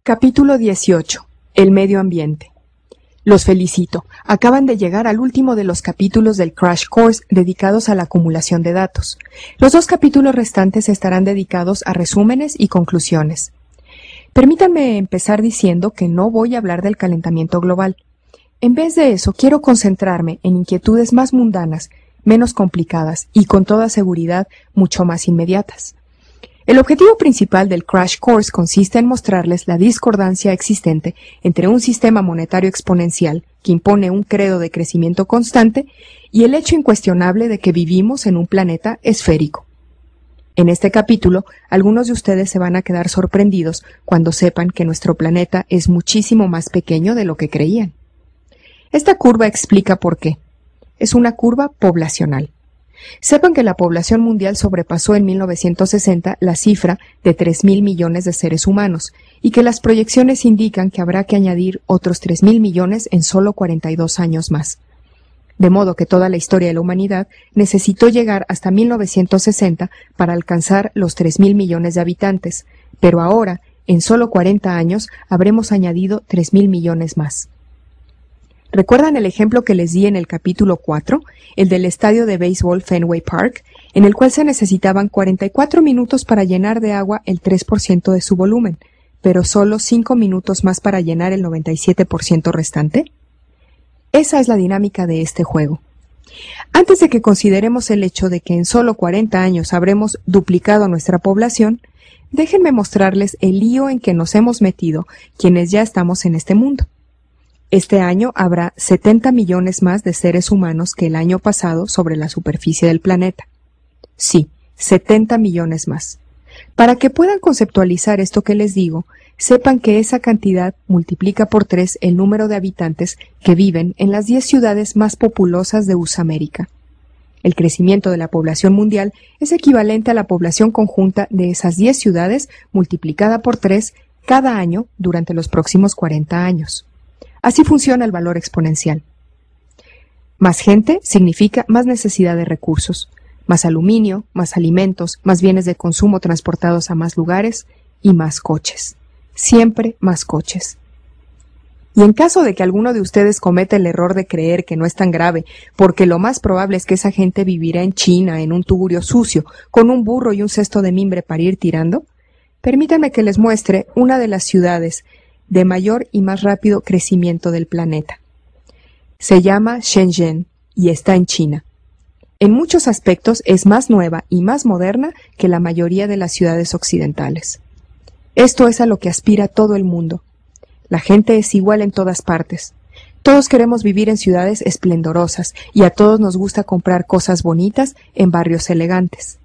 Capítulo 18. El medio ambiente. Los felicito. Acaban de llegar al último de los capítulos del Crash Course dedicados a la acumulación de datos. Los 2 capítulos restantes estarán dedicados a resúmenes y conclusiones. Permítanme empezar diciendo que no voy a hablar del calentamiento global. En vez de eso, quiero concentrarme en inquietudes más mundanas, menos complicadas y, con toda seguridad, mucho más inmediatas. El objetivo principal del Crash Course consiste en mostrarles la discordancia existente entre un sistema monetario exponencial que impone un credo de crecimiento constante y el hecho incuestionable de que vivimos en un planeta esférico. En este capítulo, algunos de ustedes se van a quedar sorprendidos cuando sepan que nuestro planeta es muchísimo más pequeño de lo que creían. Esta curva explica por qué. Es una curva poblacional. Sepan que la población mundial sobrepasó en 1960 la cifra de 3.000 millones de seres humanos y que las proyecciones indican que habrá que añadir otros 3.000 millones en solo 42 años más. De modo que toda la historia de la humanidad necesitó llegar hasta 1960 para alcanzar los 3.000 millones de habitantes, pero ahora, en solo 40 años, habremos añadido 3.000 millones más. ¿Recuerdan el ejemplo que les di en el capítulo 4, el del estadio de béisbol Fenway Park, en el cual se necesitaban 44 minutos para llenar de agua el 3% de su volumen, pero solo 5 minutos más para llenar el 97% restante? Esa es la dinámica de este juego. Antes de que consideremos el hecho de que en solo 40 años habremos duplicado nuestra población, déjenme mostrarles el lío en que nos hemos metido quienes ya estamos en este mundo. Este año habrá 70 millones más de seres humanos que el año pasado sobre la superficie del planeta. Sí, 70 millones más. Para que puedan conceptualizar esto que les digo, sepan que esa cantidad multiplica por 3 el número de habitantes que viven en las 10 ciudades más populosas de Usamérica. El crecimiento de la población mundial es equivalente a la población conjunta de esas 10 ciudades multiplicada por 3 cada año durante los próximos 40 años. Así funciona el valor exponencial. Más gente significa más necesidad de recursos, más aluminio, más alimentos, más bienes de consumo transportados a más lugares y más coches. Siempre más coches. Y en caso de que alguno de ustedes cometa el error de creer que no es tan grave, porque lo más probable es que esa gente vivirá en China, en un tugurio sucio, con un burro y un cesto de mimbre para ir tirando, permítanme que les muestre una de las ciudades de mayor y más rápido crecimiento del planeta. Se llama Shenzhen y está en China. En muchos aspectos es más nueva y más moderna que la mayoría de las ciudades occidentales. Esto es a lo que aspira todo el mundo. La gente es igual en todas partes. Todos queremos vivir en ciudades esplendorosas y a todos nos gusta comprar cosas bonitas en barrios elegantes.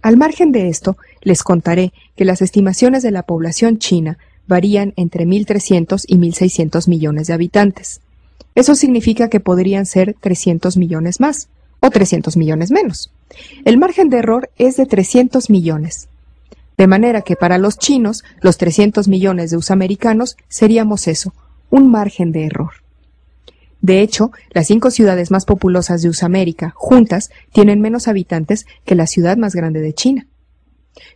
Al margen de esto, les contaré que las estimaciones de la población china varían entre 1.300 y 1.600 millones de habitantes. Eso significa que podrían ser 300 millones más, o 300 millones menos. El margen de error es de 300 millones. De manera que para los chinos, los 300 millones de usamericanos seríamos eso, un margen de error. De hecho, las 5 ciudades más populosas de Usamérica, juntas, tienen menos habitantes que la ciudad más grande de China.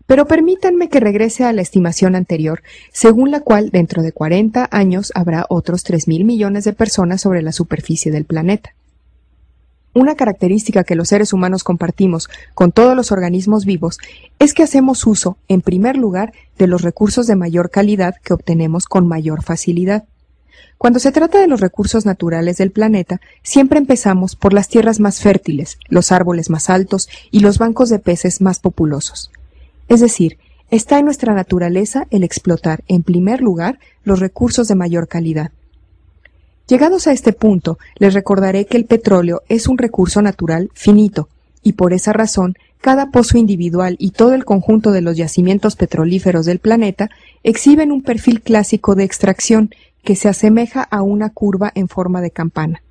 Pero permítanme que regrese a la estimación anterior, según la cual dentro de 40 años habrá otros 3.000 millones de personas sobre la superficie del planeta. Una característica que los seres humanos compartimos con todos los organismos vivos es que hacemos uso, en primer lugar, de los recursos de mayor calidad que obtenemos con mayor facilidad. Cuando se trata de los recursos naturales del planeta, siempre empezamos por las tierras más fértiles, los árboles más altos y los bancos de peces más populosos. Es decir, está en nuestra naturaleza el explotar, en primer lugar, los recursos de mayor calidad. Llegados a este punto, les recordaré que el petróleo es un recurso natural finito, y por esa razón, cada pozo individual y todo el conjunto de los yacimientos petrolíferos del planeta exhiben un perfil clásico de extracción que se asemeja a una curva en forma de campana.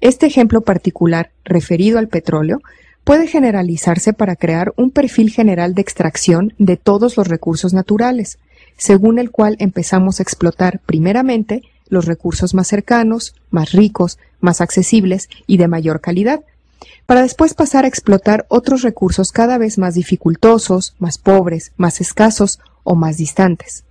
Este ejemplo particular, referido al petróleo, puede generalizarse para crear un perfil general de extracción de todos los recursos naturales, según el cual empezamos a explotar primeramente los recursos más cercanos, más ricos, más accesibles y de mayor calidad, para después pasar a explotar otros recursos cada vez más dificultosos, más pobres, más escasos o más distantes.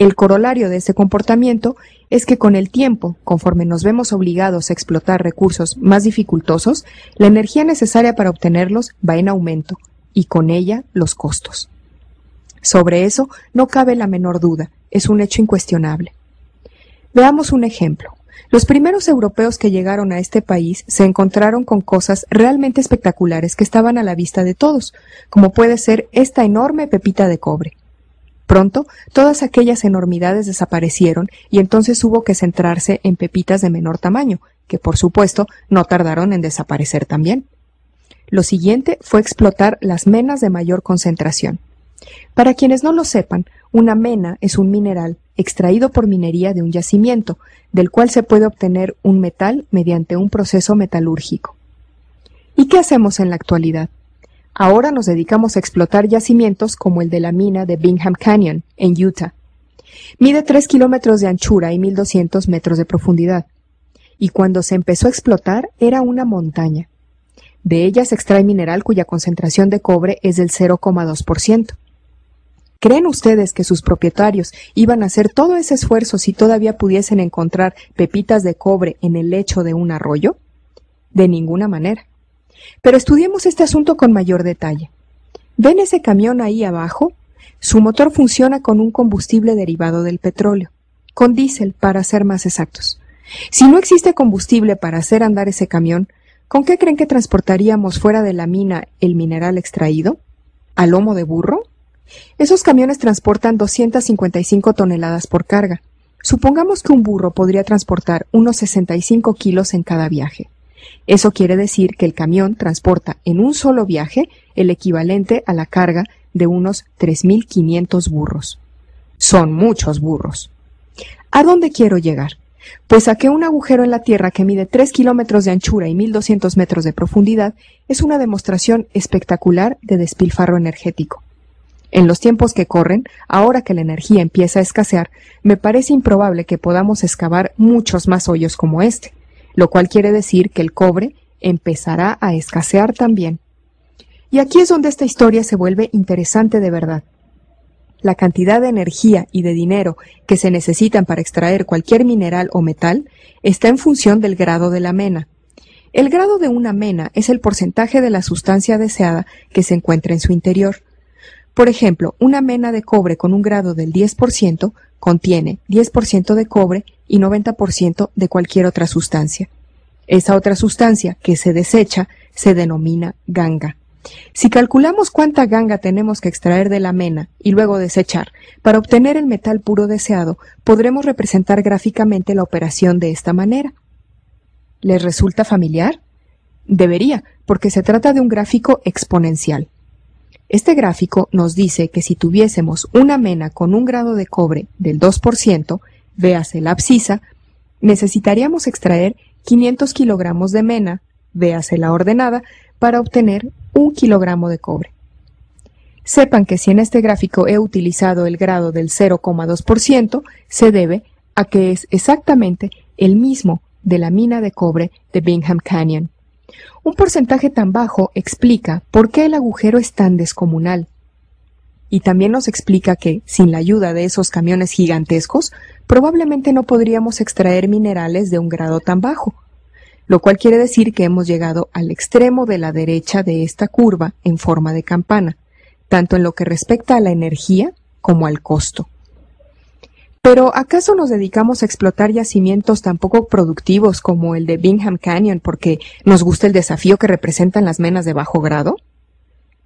El corolario de este comportamiento es que con el tiempo, conforme nos vemos obligados a explotar recursos más dificultosos, la energía necesaria para obtenerlos va en aumento, y con ella los costos. Sobre eso no cabe la menor duda, es un hecho incuestionable. Veamos un ejemplo. Los primeros europeos que llegaron a este país se encontraron con cosas realmente espectaculares que estaban a la vista de todos, como puede ser esta enorme pepita de cobre. Pronto, todas aquellas enormidades desaparecieron y entonces hubo que centrarse en pepitas de menor tamaño, que por supuesto no tardaron en desaparecer también. Lo siguiente fue explotar las menas de mayor concentración. Para quienes no lo sepan, una mena es un mineral extraído por minería de un yacimiento, del cual se puede obtener un metal mediante un proceso metalúrgico. ¿Y qué hacemos en la actualidad? Ahora nos dedicamos a explotar yacimientos como el de la mina de Bingham Canyon, en Utah. Mide 3 kilómetros de anchura y 1.200 metros de profundidad. Y cuando se empezó a explotar, era una montaña. De ella se extrae mineral cuya concentración de cobre es del 0,2%. ¿Creen ustedes que sus propietarios iban a hacer todo ese esfuerzo si todavía pudiesen encontrar pepitas de cobre en el lecho de un arroyo? De ninguna manera. Pero estudiemos este asunto con mayor detalle. ¿Ven ese camión ahí abajo? Su motor funciona con un combustible derivado del petróleo, con diésel para ser más exactos. Si no existe combustible para hacer andar ese camión, ¿con qué creen que transportaríamos fuera de la mina el mineral extraído? ¿A lomo de burro? Esos camiones transportan 255 toneladas por carga. Supongamos que un burro podría transportar unos 65 kilos en cada viaje. Eso quiere decir que el camión transporta en un solo viaje el equivalente a la carga de unos 3.500 burros. Son muchos burros. ¿A dónde quiero llegar? Pues a que un agujero en la tierra que mide 3 kilómetros de anchura y 1.200 metros de profundidad es una demostración espectacular de despilfarro energético. En los tiempos que corren, ahora que la energía empieza a escasear, me parece improbable que podamos excavar muchos más hoyos como este, lo cual quiere decir que el cobre empezará a escasear también. Y aquí es donde esta historia se vuelve interesante de verdad. La cantidad de energía y de dinero que se necesitan para extraer cualquier mineral o metal está en función del grado de la mena. El grado de una mena es el porcentaje de la sustancia deseada que se encuentra en su interior. Por ejemplo, una mena de cobre con un grado del 10% contiene 10% de cobre y 90% de cualquier otra sustancia. Esa otra sustancia que se desecha se denomina ganga. Si calculamos cuánta ganga tenemos que extraer de la mena y luego desechar para obtener el metal puro deseado, podremos representar gráficamente la operación de esta manera. ¿Les resulta familiar? Debería, porque se trata de un gráfico exponencial. Este gráfico nos dice que si tuviésemos una mena con un grado de cobre del 2%, véase la abscisa, necesitaríamos extraer 500 kilogramos de mena, véase la ordenada, para obtener 1 kilogramo de cobre. Sepan que si en este gráfico he utilizado el grado del 0,2%, se debe a que es exactamente el mismo de la mina de cobre de Bingham Canyon. Un porcentaje tan bajo explica por qué el agujero es tan descomunal. Y también nos explica que, sin la ayuda de esos camiones gigantescos, probablemente no podríamos extraer minerales de un grado tan bajo, lo cual quiere decir que hemos llegado al extremo de la derecha de esta curva en forma de campana, tanto en lo que respecta a la energía como al costo. Pero, ¿acaso nos dedicamos a explotar yacimientos tan poco productivos como el de Bingham Canyon porque nos gusta el desafío que representan las menas de bajo grado?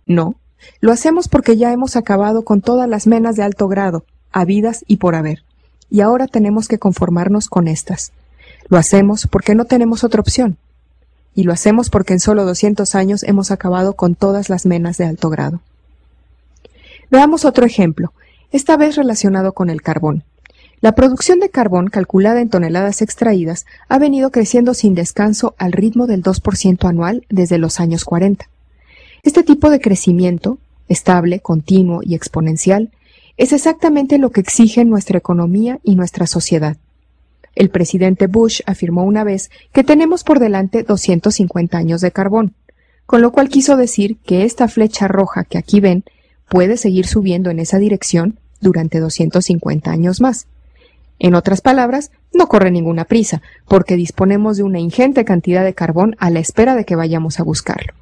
No, lo hacemos porque ya hemos acabado con todas las menas de alto grado, habidas y por haber, y ahora tenemos que conformarnos con estas. Lo hacemos porque no tenemos otra opción, y lo hacemos porque en solo 200 años hemos acabado con todas las menas de alto grado. Veamos otro ejemplo, esta vez relacionado con el carbón. La producción de carbón, calculada en toneladas extraídas, ha venido creciendo sin descanso al ritmo del 2% anual desde los años 40. Este tipo de crecimiento, estable, continuo y exponencial, es exactamente lo que exigen nuestra economía y nuestra sociedad. El presidente Bush afirmó una vez que tenemos por delante 250 años de carbón, con lo cual quiso decir que esta flecha roja que aquí ven puede seguir subiendo en esa dirección durante 250 años más. En otras palabras, no corre ninguna prisa, porque disponemos de una ingente cantidad de carbón a la espera de que vayamos a buscarlo.